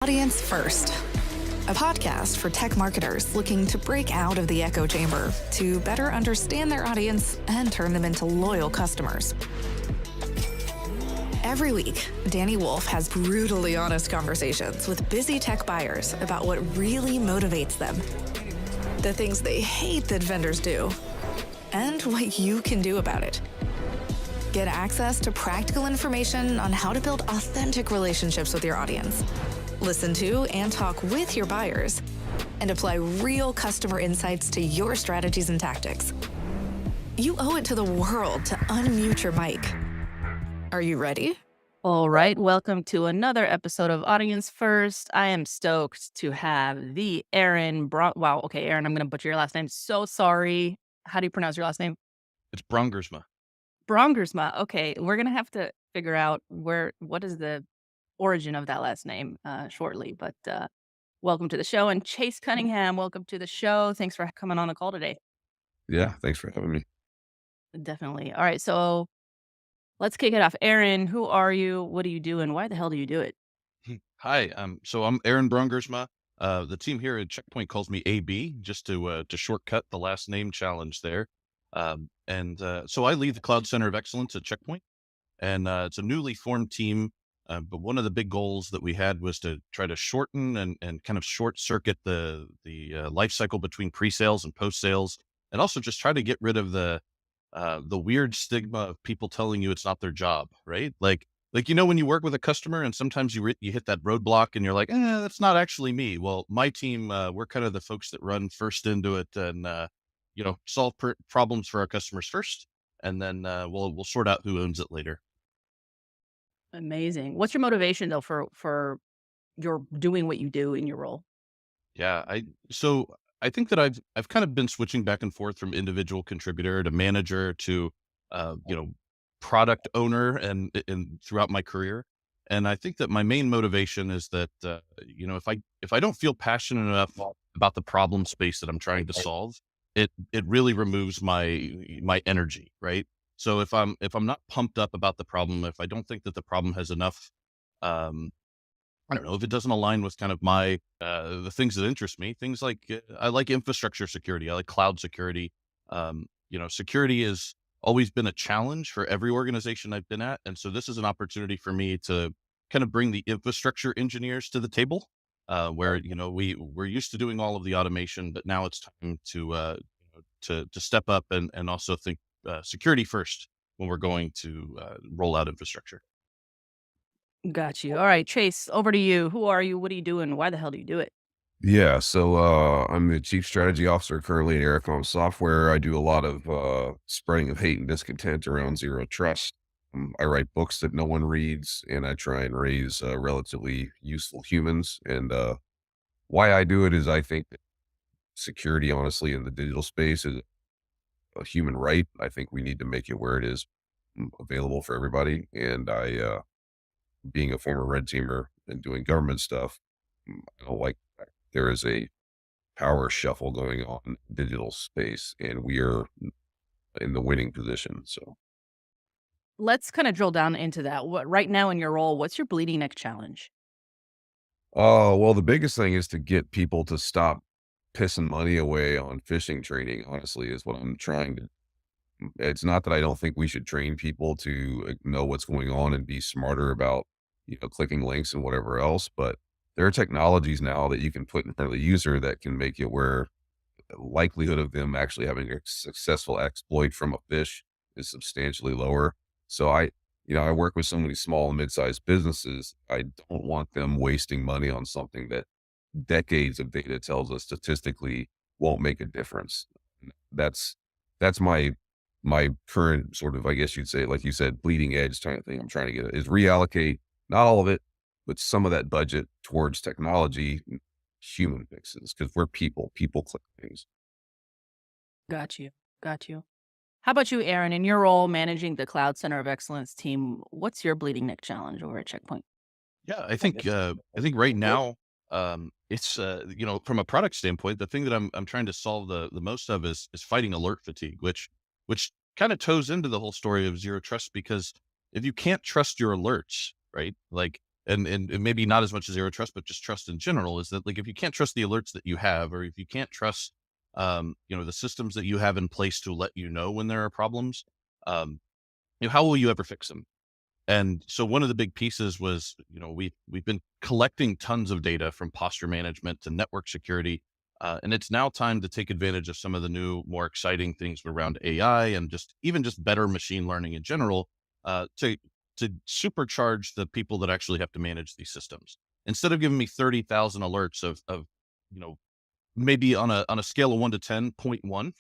Audience First, a podcast for tech marketers looking to break out of the echo chamber to better understand their audience and turn them into loyal customers. Every week, Danny Wolf has brutally honest conversations with busy tech buyers about what really motivates them, the things they hate that vendors do, and what you can do about it. Get access to practical information on how to build authentic relationships with your audience. Listen to and talk with your buyers, and apply real customer insights to your strategies and tactics. You owe it to the world to unmute your mic. Are you ready? All right, welcome to another episode of Audience First. I am stoked to have the Aaron. Wow, okay, Aaron, I'm going to butcher your last name. So sorry. How do you pronounce your last name? It's Brongersma. Brongersma. Okay, we're going to have to figure out what is the origin of that last name shortly. But welcome to the show. And Chase Cunningham, welcome to the show. Thanks for coming on the call today. Yeah, thanks for having me. Definitely. All right, so let's kick it off. Aaron, who are you? What do you do? And why the hell do you do it? Hi, so I'm Aaron Brongersma. The team here at Checkpoint calls me AB, just to shortcut the last name challenge there. So I lead the Cloud Center of Excellence at Checkpoint, and it's a newly formed team. But one of the big goals that we had was to try to shorten and kind of short circuit the life cycle between pre-sales and post-sales, and also just try to get rid of the weird stigma of people telling you it's not their job, right? Like when you work with a customer and sometimes you hit that roadblock and you're like, that's not actually me. Well, my team, we're kind of the folks that run first into it and solve problems for our customers first, and then we'll sort out who owns it later. Amazing. What's your motivation though for your doing what you do in your role? Yeah, I think that I've kind of been switching back and forth from individual contributor to manager to product owner and throughout my career. And I think that my main motivation is that if I don't feel passionate enough about the problem space that I'm trying to solve, it really removes my energy, right? So if I'm not pumped up about the problem, if I don't think that the problem has enough, I don't know, if it doesn't align with kind of my the things that interest me, things like I like infrastructure security, I like cloud security. Security has always been a challenge for every organization I've been at, and so this is an opportunity for me to kind of bring the infrastructure engineers to the table, where we're used to doing all of the automation, but now it's time to step up and also think security first when we're going to roll out infrastructure. Got you. All right, Chase, over to you. Who are you? What are you doing? Why the hell do you do it? Yeah, so I'm the chief strategy officer currently at Ericom Software. I do a lot of spreading of hate and discontent around zero trust. I write books that no one reads, and I try and raise relatively useful humans. And why I do it is I think that security, honestly, in the digital space is a human right. I think we need to make it where it is available for everybody. And being a former red teamer and doing government stuff, I don't like the fact there is a power shuffle going on in digital space, and we are in the winning position. So, Let's kind of drill down into that. What right now in your role, what's your bleeding neck challenge? oh, well, the biggest thing is to get people to stop pissing money away on phishing training, honestly, is what I'm trying to. It's not that I don't think we should train people to know what's going on and be smarter about, clicking links and whatever else, but there are technologies now that you can put in front of the user that can make it where the likelihood of them actually having a successful exploit from a phish is substantially lower. So I work with so many small and mid-sized businesses. I don't want them wasting money on something that decades of data tells us statistically won't make a difference. That's my current sort of, I guess you'd say, like you said, bleeding edge kind of thing I'm trying to get is reallocate, not all of it, but some of that budget towards technology, human fixes, because we're people click things. Got you. Got you. How about you, Aaron? In your role managing the Cloud Center of Excellence team, what's your bleeding neck challenge over at Checkpoint? Yeah, I think right now, it's from a product standpoint, the thing that I'm trying to solve the most of is fighting alert fatigue, which kind of toes into the whole story of zero trust, because if you can't trust your alerts, right? Like and maybe not as much as zero trust, but just trust in general, is that like if you can't trust the alerts that you have, or if you can't trust the systems that you have in place to let you know when there are problems, um, how will you ever fix them? And so one of the big pieces was, we've been collecting tons of data from posture management to network security, and it's now time to take advantage of some of the new, more exciting things around AI and just better machine learning in general, to supercharge the people that actually have to manage these systems. Instead of giving me 30,000 alerts of you know maybe on a scale of 1 to 10, 0.1,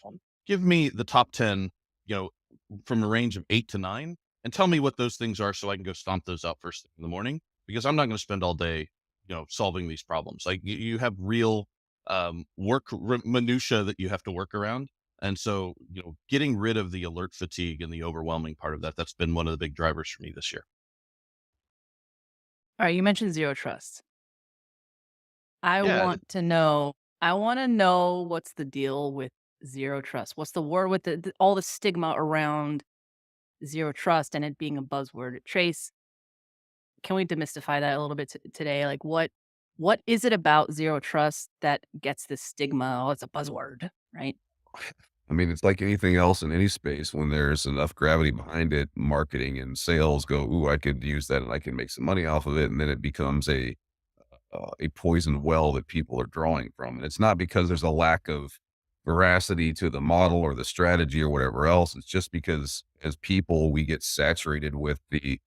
give me the top 10, you know, from a range of 8 to 9, and tell me what those things are so I can go stomp those out first thing in the morning, because I'm not going to spend all day, solving these problems. Like you have real minutia that you have to work around. And so, getting rid of the alert fatigue and the overwhelming part of that, that's been one of the big drivers for me this year. All right, you mentioned zero trust. I Yeah. want to know. I want to know what's the deal with zero trust. What's the word with all the stigma around zero trust and it being a buzzword? Trace, can we demystify that a little bit today? Like, what is it about zero trust that gets this stigma? Oh, it's a buzzword, right? I mean, it's like anything else in any space. When there's enough gravity behind it, marketing and sales go, "Ooh, I could use that and I can make some money off of it." And then it becomes a poisoned well that people are drawing from. And it's not because there's a lack of veracity to the model or the strategy or whatever else. It's just because as people, we get saturated with the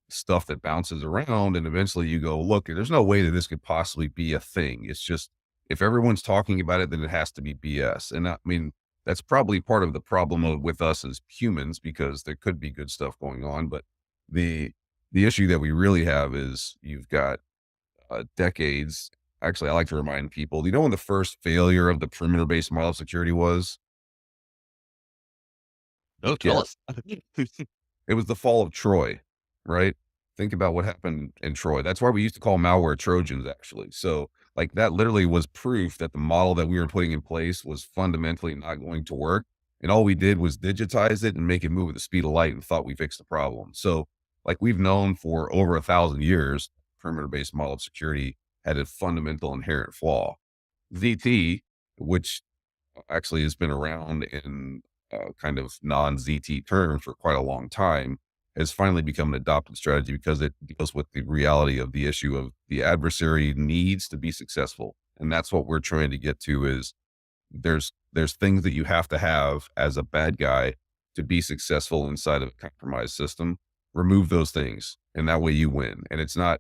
stuff that bounces around. And eventually you go, look, there's no way that this could possibly be a thing. It's just, if everyone's talking about it, then it has to be BS. And I mean, that's probably part of the problem with us as humans, because there could be good stuff going on. But the, the issue that we really have is you've got decades. Actually, I like to remind people, do you know when the first failure of the perimeter-based model of security was? No, tell Yeah, us. it was the fall of Troy, right? Think about what happened in Troy. That's why we used to call malware Trojans, actually. So, like, that literally was proof that the model that we were putting in place was fundamentally not going to work. And all we did was digitize it and make it move at the speed of light and thought we fixed the problem. So, like, we've known for over 1,000 years, perimeter-based model of security had a fundamental inherent flaw. ZT, which actually has been around in kind of non-ZT terms for quite a long time, has finally become an adopted strategy because it deals with the reality of the issue of the adversary needs to be successful. And that's what we're trying to get to is there's things that you have to have as a bad guy to be successful inside of a compromised system. Remove those things, and that way you win. And it's not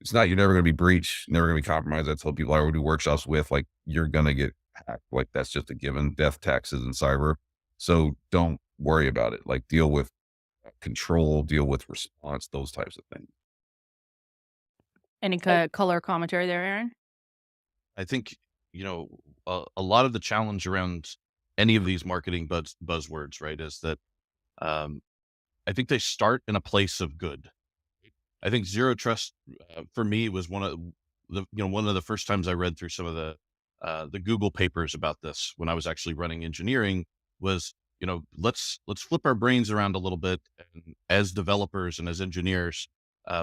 you're never going to be breached, never going to be compromised. I tell people I would do workshops with, like, you're going to get hacked. Like, that's just a given. Death, taxes, and cyber. So don't worry about it. Like, deal with control, deal with response, those types of things. Any color commentary there, Aaron? I think, a lot of the challenge around any of these marketing buzzwords, right, is that um, I think they start in a place of good. I think zero trust, for me, was one of the first times I read through some of the Google papers about this when I was actually running engineering. Was, let's flip our brains around a little bit, and as developers and as engineers,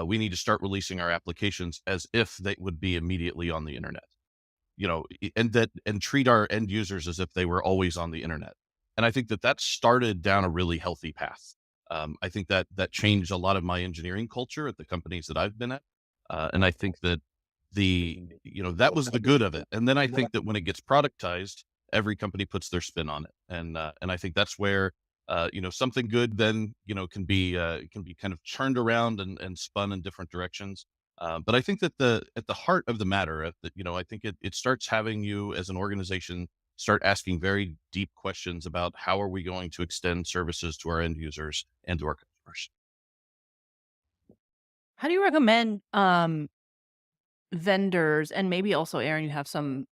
we need to start releasing our applications as if they would be immediately on the internet, and treat our end users as if they were always on the internet. And I think that started down a really healthy path. I think that changed a lot of my engineering culture at the companies that I've been at. And I think that that was the good of it. And then I think that when it gets productized, every company puts their spin on it. And I think that's where, something good then, can be kind of turned around and spun in different directions. But I think that at the heart of the matter, I think it starts having you as an organization start asking very deep questions about how are we going to extend services to our end users and to our customers. How do you recommend vendors, and maybe also, Aaron, you have some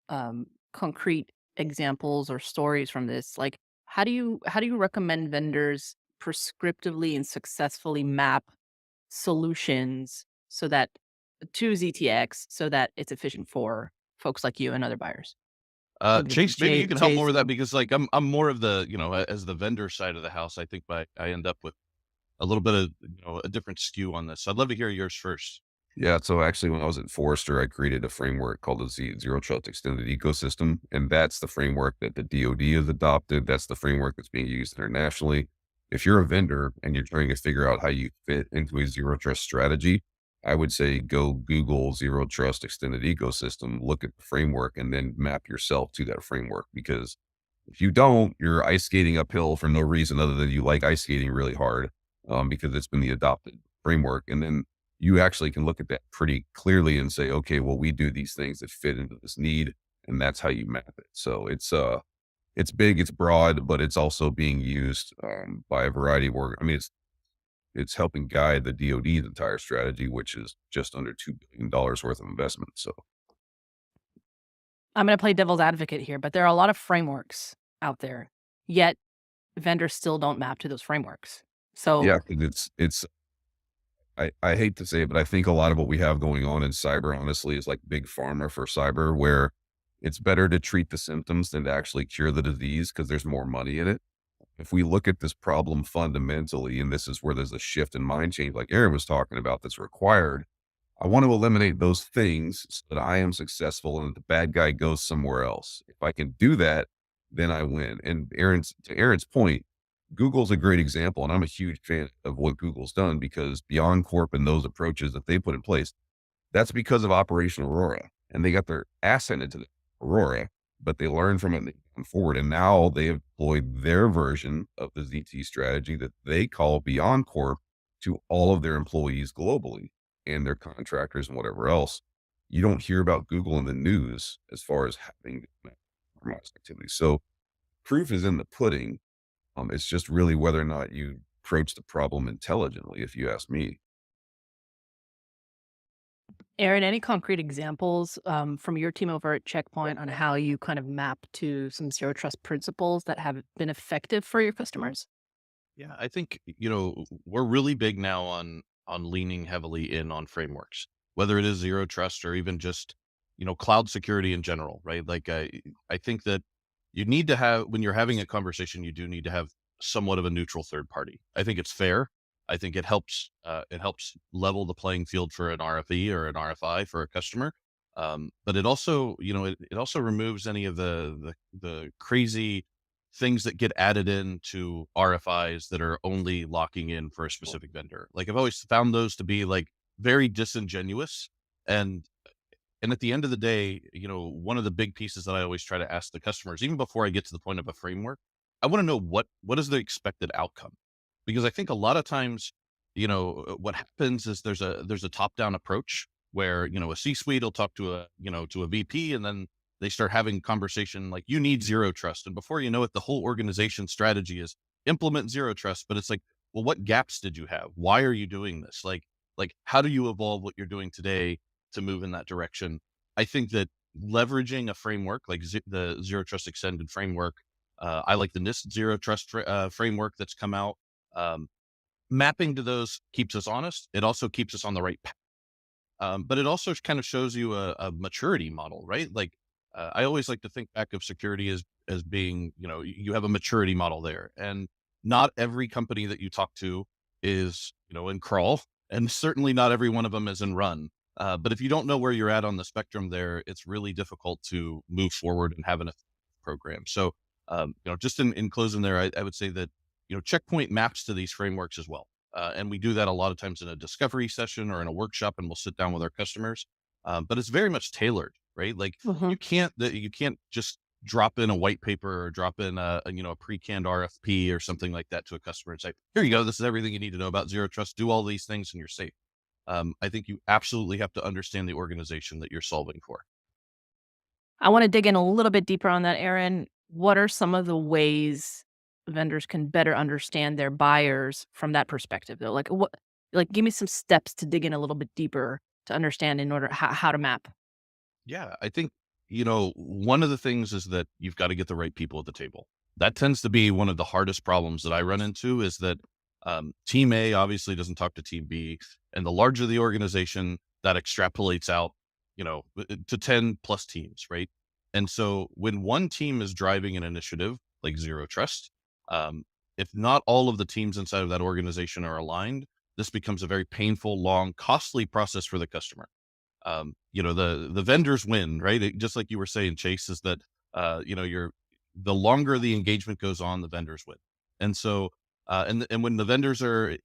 concrete examples or stories from this? Like, how do you recommend vendors prescriptively and successfully map solutions so that to ZTX so that it's efficient for folks like you and other buyers? And Chase, maybe you can help more Chase, with that, because like I'm more of the, as the vendor side of the house. I think I end up with a little bit of a different skew on this. So I'd love to hear yours first. Yeah, so actually, when I was at Forrester, I created a framework called the Zero Trust Extended Ecosystem, and that's the framework that the DoD has adopted. That's the framework that's being used internationally. If you're a vendor and you're trying to figure out how you fit into a zero trust strategy, I would say go Google Zero Trust Extended Ecosystem, look at the framework, and then map yourself to that framework. Because if you don't, you're ice skating uphill for no reason other than you like ice skating really hard, because it's been the adopted framework. And then you actually can look at that pretty clearly and say, okay, well, we do these things that fit into this need, and that's how you map it. So it's big, it's broad, but it's also being used by a variety of I mean, it's helping guide the DoD's entire strategy, which is just under $2 billion worth of investment. So I'm going to play devil's advocate here, but there are a lot of frameworks out there, yet vendors still don't map to those frameworks. So yeah, 'cause it's I hate to say it, but I think a lot of what we have going on in cyber, honestly, is like big pharma for cyber, where it's better to treat the symptoms than to actually cure the disease because there's more money in it. If we look at this problem fundamentally, and this is where there's a shift in mind change, like Aaron was talking about, that's required. I want to eliminate those things so that I am successful and the bad guy goes somewhere else. If I can do that, then I win. And to Aaron's point, Google's a great example. And I'm a huge fan of what Google's done because Beyond Corp and those approaches that they put in place, that's because of Operation Aurora. And they got their ass handed to Aurora, but they learned from it and they went forward. And now they have deployed their version of the ZT strategy that they call Beyond Corp to all of their employees globally and their contractors and whatever else. You don't hear about Google in the news as far as having compromised activity. So proof is in the pudding. It's just really whether or not you approach the problem intelligently, if you ask me. Aaron, any concrete examples from your team over at Checkpoint on how you kind of map to some zero trust principles that have been effective for your customers? Yeah, I think, we're really big now on leaning heavily in on frameworks, whether it is zero trust or even just, cloud security in general, right? Like I think that you need to have when you're having a conversation, you do need to have somewhat of a neutral third party. I think it's fair. I think it helps level the playing field for an RFE or an RFI for a customer. But it also, it also removes any of the crazy things that get added into RFIs that are only locking in for a specific vendor. Like I've always found those to be like very disingenuous. And and at the end of the day, one of the big pieces that I always try to ask the customers, even before I get to the point of a framework, I want to know what is the expected outcome? Because I think a lot of times, what happens is there's a top-down approach where, a C-suite will talk to a VP, and then they start having conversation like you need zero trust. And before you know it, the whole organization strategy is implement zero trust. But it's like, well, what gaps did you have? Why are you doing this? Like how do you evolve what you're doing today to move in that direction? I think that leveraging a framework like the Zero Trust Extended framework, I like the NIST Zero Trust framework that's come out. Um, Mapping to those keeps us honest. It also keeps us on the right path. But it also kind of shows you a maturity model, right? Like I always like to think back of security as being, you have a maturity model there, and not every company that you talk to is, in crawl, and certainly not every one of them is in run. But if you don't know where you're at on the spectrum there, it's really difficult to move forward and have an effective program. So, just in closing there, I would say that, Checkpoint maps to these frameworks as well. And we do that a lot of times in a discovery session or in a workshop, and we'll sit down with our customers. But it's very much tailored, right? Like Hmm. you can't just drop in a white paper or drop in a pre-canned RFP or something like that to a customer and say, here you go, this is everything you need to know about zero trust. Do all these things and you're safe. I think you absolutely have to understand the organization that you're solving for. I want to dig in a little bit deeper on that, Aaron. What are some of the ways vendors can better understand their buyers from that perspective, though? Like what? Like, give me some steps to dig in a little bit deeper to understand in order how to map. Yeah, I think, one of the things is that you've got to get the right people at the table. That tends to be one of the hardest problems that I run into is that team A obviously doesn't talk to team B. And the larger the organization, that extrapolates out, to 10 plus teams, right? And so when one team is driving an initiative like zero trust, um, if not all of the teams inside of that organization are aligned, this becomes a very painful, long, costly process for the customer. The vendors win, right? Just like you were saying, Chase, is that you're the longer the engagement goes on, the vendors win. And so and when the vendors are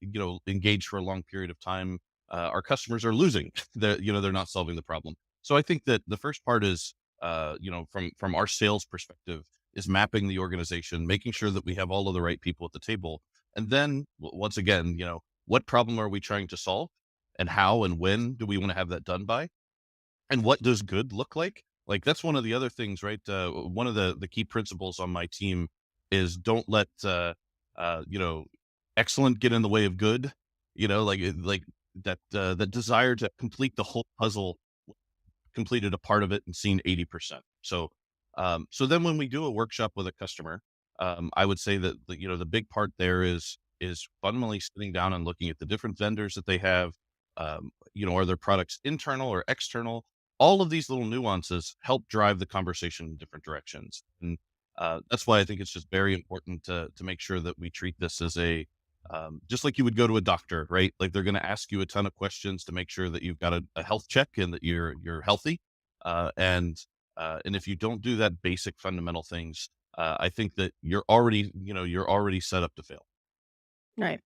engaged for a long period of time, our customers are losing. They're not solving the problem. So I think that the first part is from our sales perspective is mapping the organization, making sure that we have all of the right people at the table, and then once again, what problem are we trying to solve, and how and when do we want to have that done by, and what does good look like? Like that's one of the other things, right? One of the key principles on my team is don't let uh, you know excellent get in the way of good. Like that desire to complete the whole puzzle, completed a part of it and seen 80%. So then when we do a workshop with a customer, I would say that the big part there is fundamentally sitting down and looking at the different vendors that they have. Are their products internal or external? All of these little nuances help drive the conversation in different directions. And that's why I think it's just very important to make sure that we treat this as just like you would go to a doctor, right? Like they're going to ask you a ton of questions to make sure that you've got a health check and that you're healthy. And if you don't do that basic fundamental things, I think that you're already set up to fail. Right.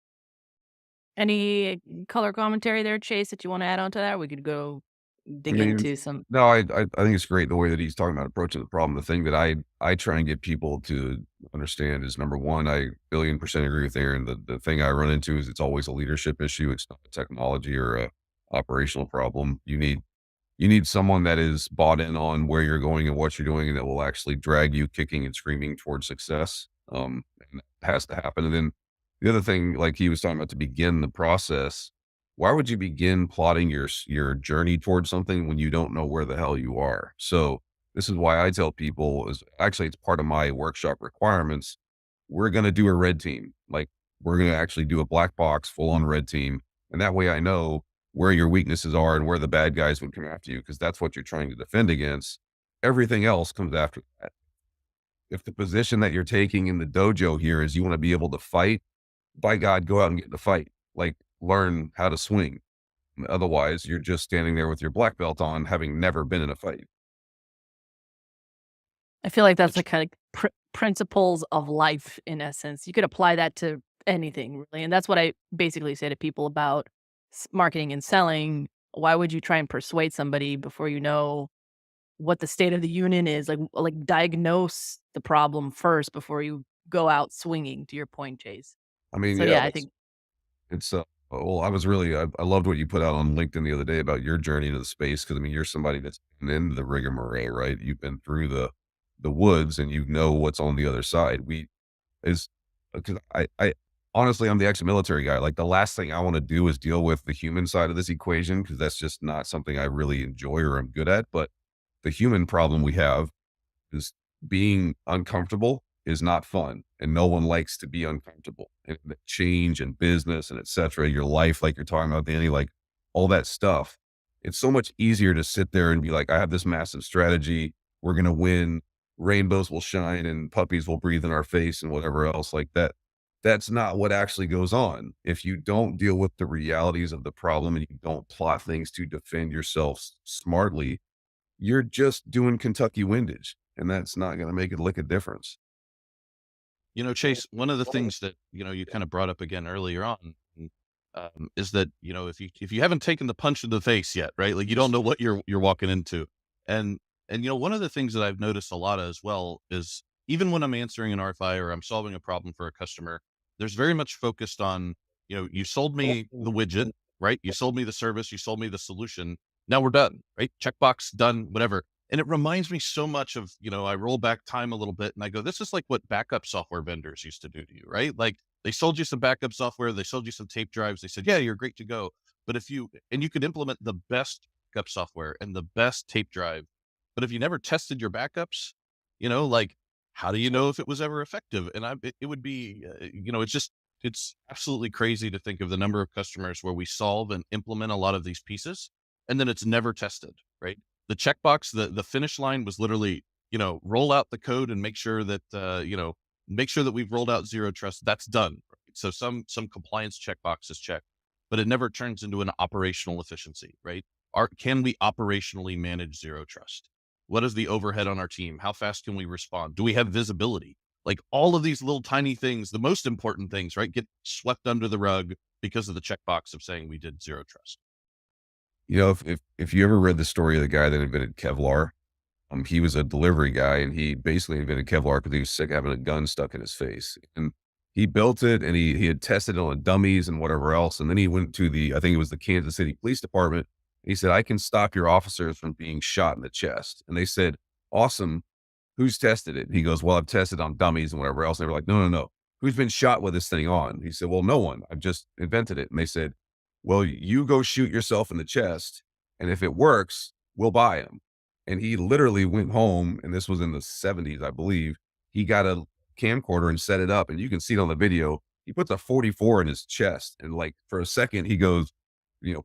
Any color commentary there, Chase, that you want to add on to that? We could go I dig mean, into some. no, I think it's great the way that he's talking about approaching the problem. The thing that I try and get people to understand is number one, I billion% agree with Aaron. The thing I run into is it's always a leadership issue. It's not a technology or a operational problem. You need someone that is bought in on where you're going and what you're doing, and that will actually drag you kicking and screaming towards success. And that has to happen. And then the other thing, like he was talking about, to begin the process, why would you begin plotting your journey towards something when you don't know where the hell you are? So this is why I tell people, is actually it's part of my workshop requirements. We're going to do a red team. Like we're going to actually do a black box full on red team. And that way I know where your weaknesses are and where the bad guys would come after you, because that's what you're trying to defend against. Everything else comes after that. If the position that you're taking in the dojo here is you want to be able to fight, by God, go out and get in the fight. Like learn how to swing. Otherwise, you're just standing there with your black belt on, having never been in a fight. I feel like that's It's like kind of principles of life in essence. You could apply that to anything really, and that's what I basically say to people about marketing and selling. Why would you try and persuade somebody before you know what the state of the union is? Like diagnose the problem first before you go out swinging. To your point, Chase. I mean, So yeah, yeah, I think it's well, I loved what you put out on LinkedIn the other day about your journey into the space. Cause I mean, you're somebody that's been in the rigmarole, right? You've been through the woods and you know what's on the other side. Is because I honestly, I'm the ex-military guy. Like the last thing I want to do is deal with the human side of this equation, because that's just not something I really enjoy or I'm good at. But the human problem we have is being uncomfortable is not fun, and no one likes to be uncomfortable. And the change and business and etc. Your life, like you're talking about, Danny, like all that stuff. It's so much easier to sit there and be like, I have this massive strategy. We're gonna win. Rainbows will shine and puppies will breathe in our face and whatever else like that. That's not what actually goes on. If you don't deal with the realities of the problem and you don't plot things to defend yourself smartly, you're just doing Kentucky windage, and that's not going to make a lick of difference. Chase, one of the things that, you kind of brought up again earlier on, is that, if you haven't taken the punch in the face yet, right? Like you don't know what you're walking into. And, one of the things that I've noticed a lot as well is even when I'm answering an RFI or I'm solving a problem for a customer, there's very much focused on, you sold me the widget, right? You sold me the service, you sold me the solution. Now we're done, right? Checkbox done, whatever. And it reminds me so much of, I roll back time a little bit and I go, this is like what backup software vendors used to do to you, right? Like they sold you some backup software, they sold you some tape drives, they said, yeah, you're great to go. But you could implement the best backup software and the best tape drive, but if you never tested your backups, like how do you know if it was ever effective? And it would be, it's absolutely crazy to think of the number of customers where we solve and implement a lot of these pieces and then it's never tested, right? The checkbox, the finish line was literally, roll out the code and make sure that, make sure that we've rolled out zero trust. That's done. Right? So some compliance checkbox is checked, but it never turns into an operational efficiency, right? Can we operationally manage zero trust? What is the overhead on our team? How fast can we respond? Do we have visibility? Like all of these little tiny things, the most important things, right, get swept under the rug because of the checkbox of saying we did zero trust. You know, if you ever read the story of the guy that invented Kevlar, he was a delivery guy, and he basically invented Kevlar because he was sick of having a gun stuck in his face. And he built it, and he had tested it on dummies and whatever else. And then he went to I think it was the Kansas City Police Department. He said, "I can stop your officers from being shot in the chest." And they said, "Awesome. Who's tested it?" He goes, "Well, I've tested on dummies and whatever else." And they were like, "No, no, no. Who's been shot with this thing on?" He said, "Well, no one. I've just invented it." And they said, "Well, you go shoot yourself in the chest, and if it works, we'll buy him." And he literally went home, and this was in the 70s, I believe. He got a camcorder and set it up, and you can see it on the video. He puts a 44 in his chest, and like for a second, he goes,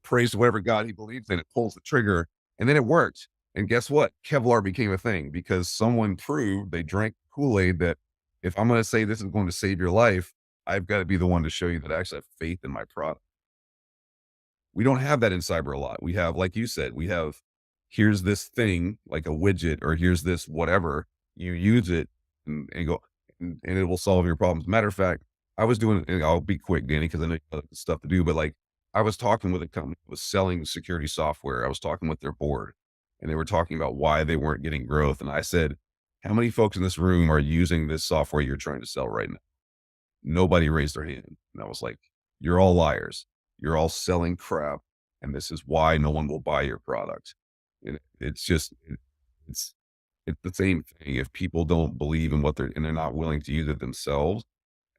praise to whatever God he believes in. It pulls the trigger, and then it worked. And guess what? Kevlar became a thing because someone proved they drank Kool-Aid that if I'm going to say this is going to save your life, I've got to be the one to show you that I actually have faith in my product. We don't have that in cyber a lot. We have, like you said, here's this thing like a widget, or here's this whatever. You use it and go, and it will solve your problems. Matter of fact, I was doing, and I'll be quick, Danny, because I know you have stuff to do, but like I was talking with a company that was selling security software. I was talking with their board, and they were talking about why they weren't getting growth. And I said, "How many folks in this room are using this software you're trying to sell right now?" Nobody raised their hand. And I was like, "You're all liars. You're all selling crap. And this is why no one will buy your product." And it's, it's the same thing. If people don't believe in and they're not willing to use it themselves,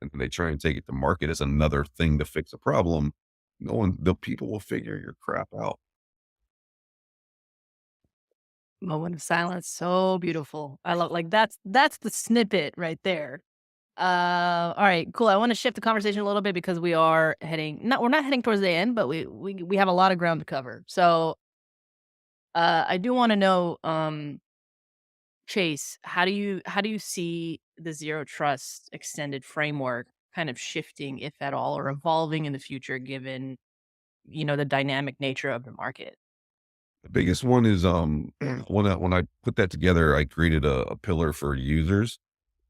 and they try and take it to market as another thing to fix a problem, the people will figure your crap out. Moment of silence. So beautiful. I love, like, that's the snippet right there. All right, cool. I want to shift the conversation a little bit because we're not heading towards the end, but we have a lot of ground to cover. So I do want to know, Chase, how do you see the zero trust extended framework kind of shifting, if at all, or evolving in the future, given the dynamic nature of the market? The biggest one is when I put that together, I created a pillar for users.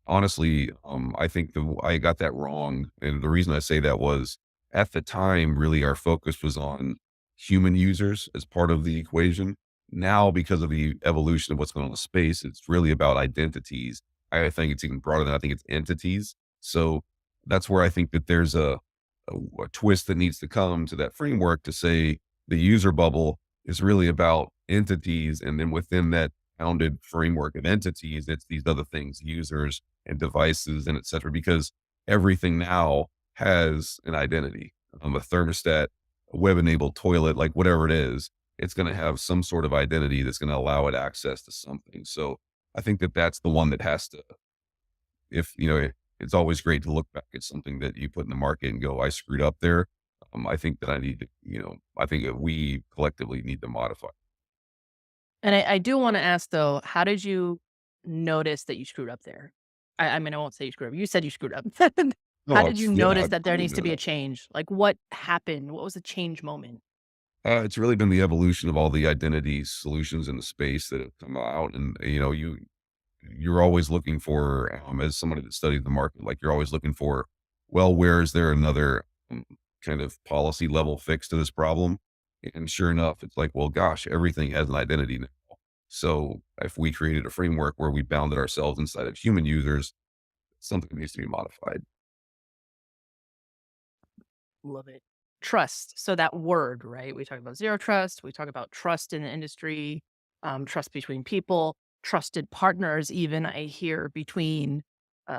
Honestly, I think I got that wrong. And the reason I say that was at the time, really our focus was on human users as part of the equation. Now, because of the evolution of what's going on in the space, it's really about identities. I think it's even broader than I think it's entities. So that's where I think that there's a twist that needs to come to that framework to say the user bubble is really about entities. And then within that bounded framework of entities, it's these other things, users and devices and et cetera, because everything now has an identity. A thermostat, a web-enabled toilet, like whatever it is, it's going to have some sort of identity that's going to allow it access to something. So I think that that's the one that has to, it's always great to look back at something that you put in the market and go, "I screwed up there." I think that I need to, I think that we collectively need to modify. And I do want to ask, though, how did you notice that you screwed up there? I mean, I won't say you screwed up. You said you screwed up. How No, did you yeah, notice I that there needs to know be a that. change? Like, what happened? What was the change moment? It's really been the evolution of all the identity solutions in the space that have come out. And, you're always looking for, as somebody that studies the market, like you're always looking for, well, where is there another kind of policy level fix to this problem? And sure enough, it's like, well, gosh, everything has an identity now. So if we created a framework where we bounded ourselves inside of human users, something needs to be modified. Love it. Trust. So that word, right? We talk about zero trust. We talk about trust in the industry, trust between people, trusted partners, even I hear between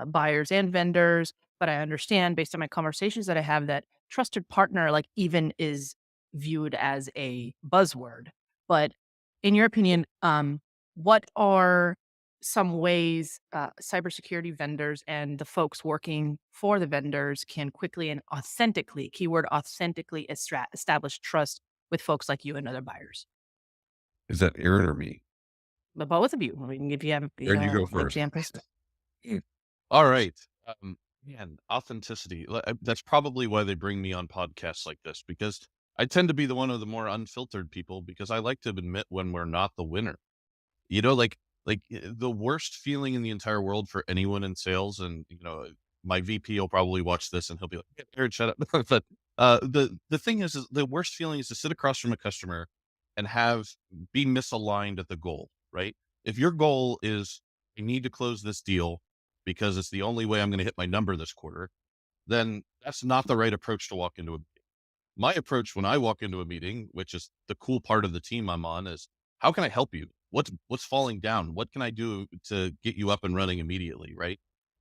buyers and vendors. But I understand based on my conversations that I have that trusted partner, like, even is viewed as a buzzword. But in your opinion, what are some ways cybersecurity vendors and the folks working for the vendors can quickly and authentically, keyword authentically, establish trust with folks like you and other buyers? Is that Aaron or me? But both of you, I mean, if you have Aaron, you go first. examples. All right. Man, authenticity. That's probably why they bring me on podcasts like this, because I tend to be the one of the more unfiltered people because I like to admit when we're not the winner. You know, the worst feeling in the entire world for anyone in sales, and my VP will probably watch this and he'll be like, "Yeah, Jared, shut up." But the thing is the worst feeling is to sit across from a customer and be misaligned at the goal, right? If your goal is I need to close this deal because it's the only way I'm going to hit my number this quarter, then that's not the right approach to walk into a meeting. My approach when I walk into a meeting, which is the cool part of the team I'm on, is how can I help you? What's falling down? What can I do to get you up and running immediately, right?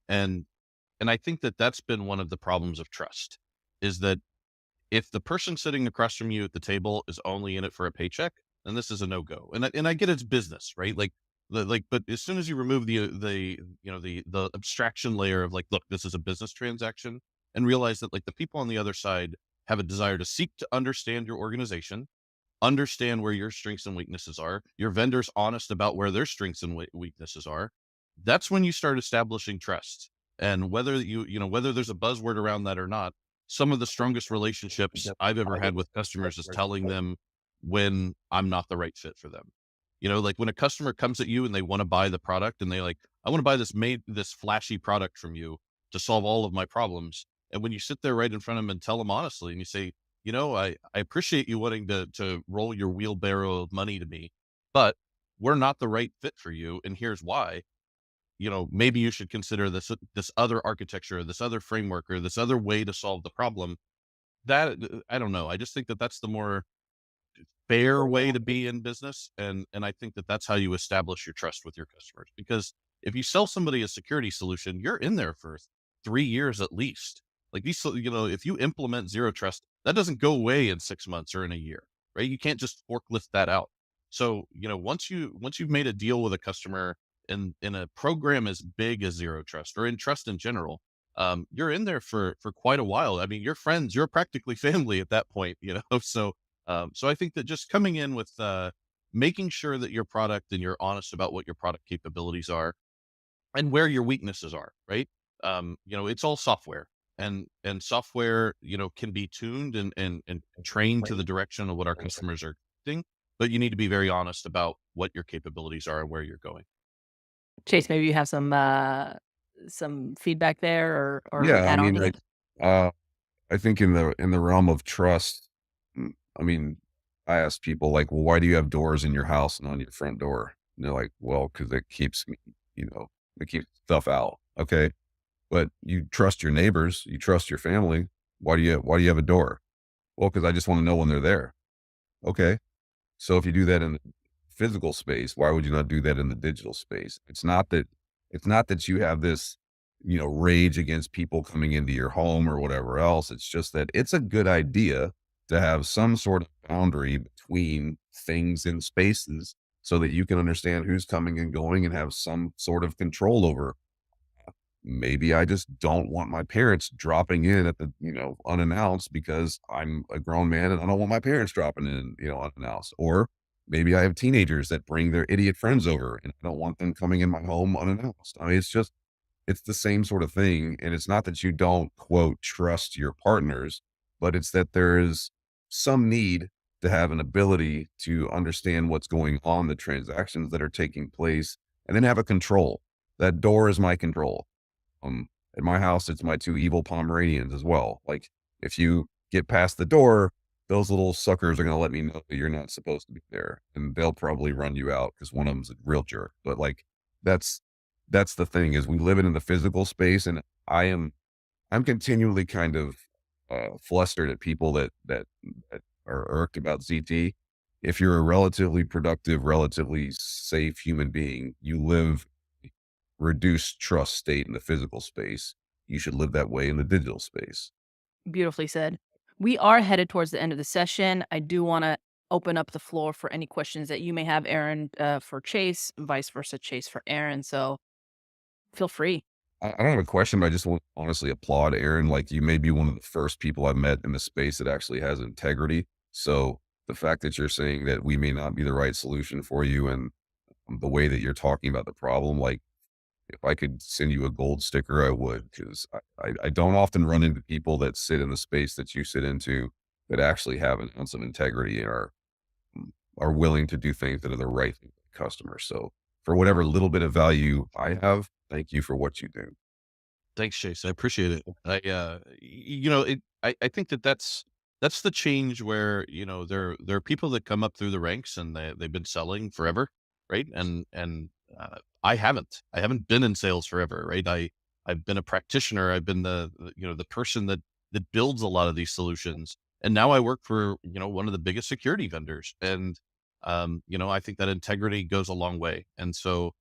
And and I think that that's been one of the problems of trust, is that if the person sitting across from you at the table is only in it for a paycheck, then this is a no-go. And I get it's business, right? But as soon as you remove the abstraction layer of like, look, this is a business transaction, and realize that like the people on the other side have a desire to seek to understand your organization, understand where your strengths and weaknesses are, your vendor's honest about where their strengths and weaknesses are, that's when you start establishing trust. And whether whether there's a buzzword around that or not, some of the strongest relationships I've ever had with customers is telling them when I'm not the right fit for them. Like when a customer comes at you and they want to buy the product and they like, I want to buy this flashy product from you to solve all of my problems. And when you sit there right in front of them and tell them honestly, and you say, I appreciate you wanting to roll your wheelbarrow of money to me, but we're not the right fit for you. And here's why. Maybe you should consider this other architecture, this other framework, or this other way to solve the problem. That I don't know. I just think that that's the more fair way to be in business. And I think that that's how you establish your trust with your customers. Because if you sell somebody a security solution, you're in there for 3 years at least. Like if you implement zero trust, that doesn't go away in 6 months or in a year, right? You can't just forklift that out. So, once you've made a deal with a customer in a program as big as zero trust or in trust in general, you're in there for quite a while. I mean, you're friends, you're practically family at that point, so I think that just coming in with making sure that your product and you're honest about what your product capabilities are and where your weaknesses are, right? It's all software, and software, can be tuned and trained to the direction of what our customers are doing, but you need to be very honest about what your capabilities are and where you're going. Chase, maybe you have some feedback there or Yeah, I add on mean, to that? uh, I think in the realm of trust, I mean, I ask people like, well, why do you have doors in your house and on your front door? And they're like, well, because it keeps me, it keeps stuff out. Okay. But you trust your neighbors, you trust your family. Why do you have a door? Well, because I just want to know when they're there. Okay. So if you do that in the physical space, why would you not do that in the digital space? It's not that you have this, rage against people coming into your home or whatever else. It's just that it's a good idea to have some sort of boundary between things in spaces so that you can understand who's coming and going and have some sort of control over. Maybe I just don't want my parents dropping in at the, unannounced because I'm a grown man and I don't want my parents dropping in, unannounced. Or maybe I have teenagers that bring their idiot friends over and I don't want them coming in my home unannounced. I mean, it's the same sort of thing. And it's not that you don't quote trust your partners, but it's that there is some need to have an ability to understand what's going on, the transactions that are taking place, and then have a control. That door is my control. At my house, it's my two evil Pomeranians as well. Like, if you get past the door, those little suckers are going to let me know that you're not supposed to be there, and they'll probably run you out because one of them's a real jerk. But like, that's that's the thing is we live in the physical space, and I'm continually kind of flustered at people that are irked about ZT. If you're a relatively productive, relatively safe human being, you live reduced trust state in the physical space, you should live that way in the digital space. Beautifully said. We are headed towards the end of the session. I do want to open up the floor for any questions that you may have, Aaron, for Chase, vice versa, Chase for Aaron. So feel free. I don't have a question, but I just want to honestly applaud Aaron. Like, you may be one of the first people I've met in the space that actually has integrity. So the fact that you're saying that we may not be the right solution for you and the way that you're talking about the problem, like, If I could send you a gold sticker, I would, because I don't often run into people that sit in the space that you sit into that actually have an ounce of integrity and are willing to do things that are the right thing for the customer. So for whatever little bit of value I have, thank you for what you do. Thanks, Chase. I appreciate it. I think that that's the change where, there are people that come up through the ranks and they've been selling forever, right? I haven't been in sales forever, right? I've been a practitioner. I've been the person that builds a lot of these solutions. And now I work for, one of the biggest security vendors. And I think that integrity goes a long way. And so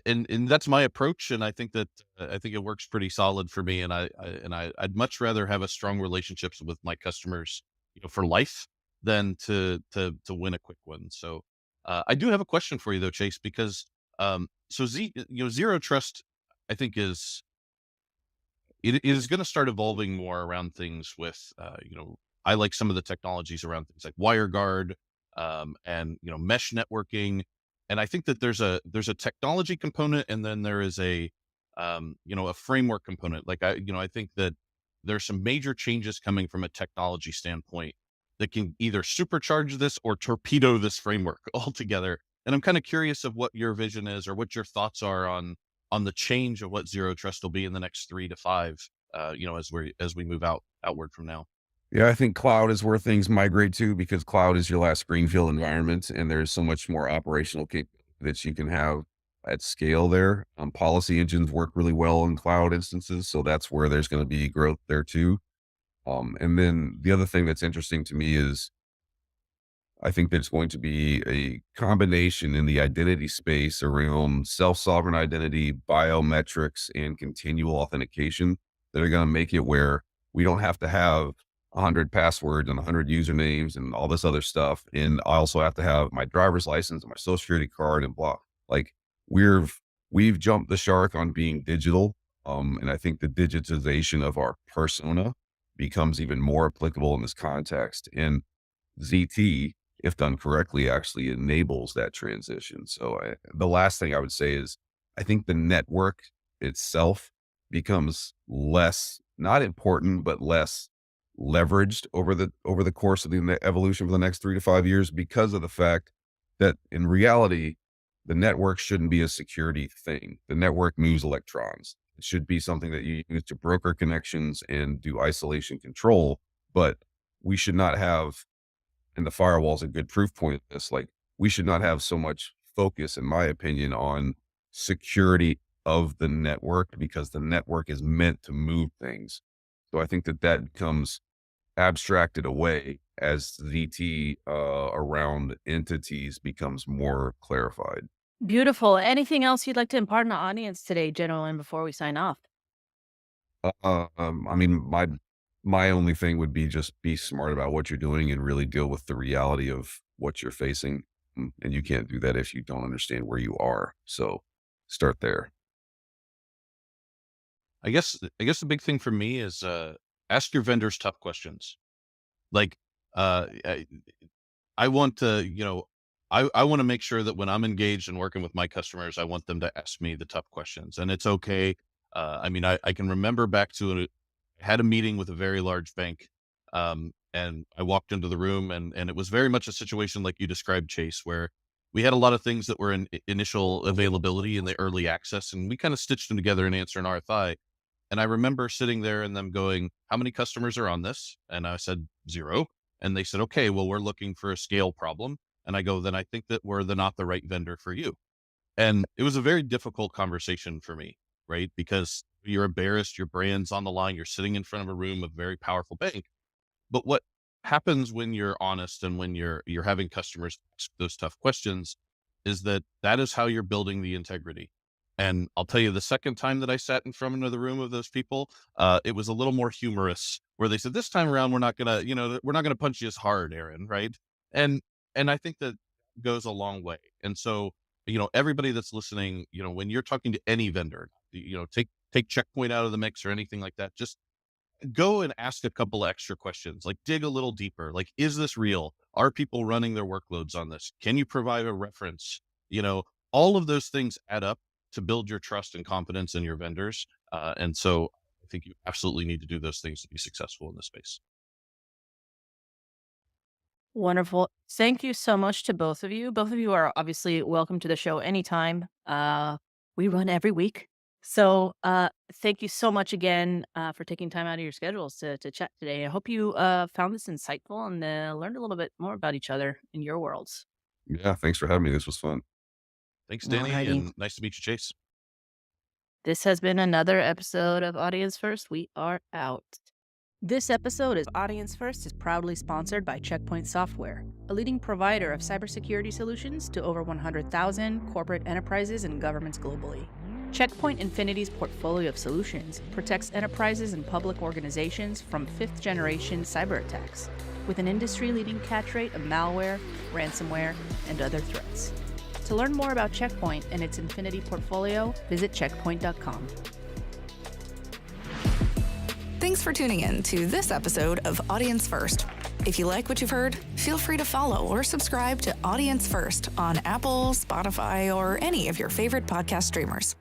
and that's my approach, and I think that I think it works pretty solid for me. And I'd much rather have a strong relationships with my customers, for life than to win a quick one. So I do have a question for you though, Chase, because zero trust, I think it is going to start evolving more around things with, I like some of the technologies around things like WireGuard, and, mesh networking. And I think that there's a technology component, and then there is a framework component. Like I think that there's some major changes coming from a technology standpoint that can either supercharge this or torpedo this framework altogether. And I'm kind of curious of what your vision is or what your thoughts are on the change of what zero trust will be in the next 3 to 5, as we move outward from now. Yeah, I think cloud is where things migrate to because cloud is your last greenfield environment, and there's so much more operational capability that you can have at scale there. Policy engines work really well in cloud instances, so that's where there's going to be growth there too. And then the other thing that's interesting to me is I think there's going to be a combination in the identity space around self-sovereign identity, biometrics, and continual authentication that are going to make it where we don't have to have 100 passwords and 100 usernames and all this other stuff. And I also have to have my driver's license and my social security card and blah. Like we've jumped the shark on being digital. And I think the digitization of our persona becomes even more applicable in this context. And ZT, if done correctly, actually enables that transition. So the last thing I would say is I think the network itself becomes less, not important, but less leveraged over the course of the evolution for the next 3 to 5 years because of the fact that in reality, the network shouldn't be a security thing. The network moves electrons. It should be something that you use to broker connections and do isolation control, but we should not have, and the firewall is a good proof point of this. Like we should not have so much focus, in my opinion, on security of the network because the network is meant to move things. So I think that becomes abstracted away as ZT around entities becomes more clarified. Beautiful. Anything else you'd like to impart on the audience today, gentlemen, before we sign off? I mean, my only thing would be just be smart about what you're doing and really deal with the reality of what you're facing. And you can't do that if you don't understand where you are. So start there. I guess the big thing for me is ask your vendors tough questions. Like I, I want to, I want to make sure that when I'm engaged and working with my customers, I want them to ask me the tough questions, and it's okay. I can remember back to I had a meeting with a very large bank, and I walked into the room, and it was very much a situation like you described, Chase, where we had a lot of things that were in initial availability in the early access, and we kind of stitched them together and answer an RFI. And I remember sitting there and them going, "How many customers are on this?" And I said, "0." And they said, "Okay, well, we're looking for a scale problem." And I go, "Then I think that we're not the right vendor for you." And it was a very difficult conversation for me, right? Because you're embarrassed, your brand's on the line, you're sitting in front of a room of a very powerful bank. But what happens when you're honest and when you're having customers ask those tough questions is that is how you're building the integrity. And I'll tell you, the second time that I sat in front of the room of those people, it was a little more humorous, where they said, "This time around, we're not gonna punch you as hard, Aaron," right? And and I think that goes a long way. And so, everybody that's listening, when you're talking to any vendor, take Checkpoint out of the mix or anything like that, just go and ask a couple extra questions, like dig a little deeper. Like, is this real? Are people running their workloads on this? Can you provide a reference? All of those things add up to build your trust and confidence in your vendors. And so I think you absolutely need to do those things to be successful in this space. Wonderful. Thank you so much to both of you. Both of you are obviously welcome to the show anytime. We run every week. So thank you so much again for taking time out of your schedules to chat today. I hope you found this insightful and learned a little bit more about each other in your worlds. Yeah, thanks for having me. This was fun. Thanks, Danny, Alrighty. and nice to meet you, Chase. This has been another episode of Audience First. We are out. This episode of Audience First is proudly sponsored by Checkpoint Software, a leading provider of cybersecurity solutions to over 100,000 corporate enterprises and governments globally. Checkpoint Infinity's portfolio of solutions protects enterprises and public organizations from fifth-generation cyber attacks, with an industry-leading catch rate of malware, ransomware, and other threats. To learn more about Checkpoint and its Infinity portfolio, visit checkpoint.com. Thanks for tuning in to this episode of Audience First. If you like what you've heard, feel free to follow or subscribe to Audience First on Apple, Spotify, or any of your favorite podcast streamers.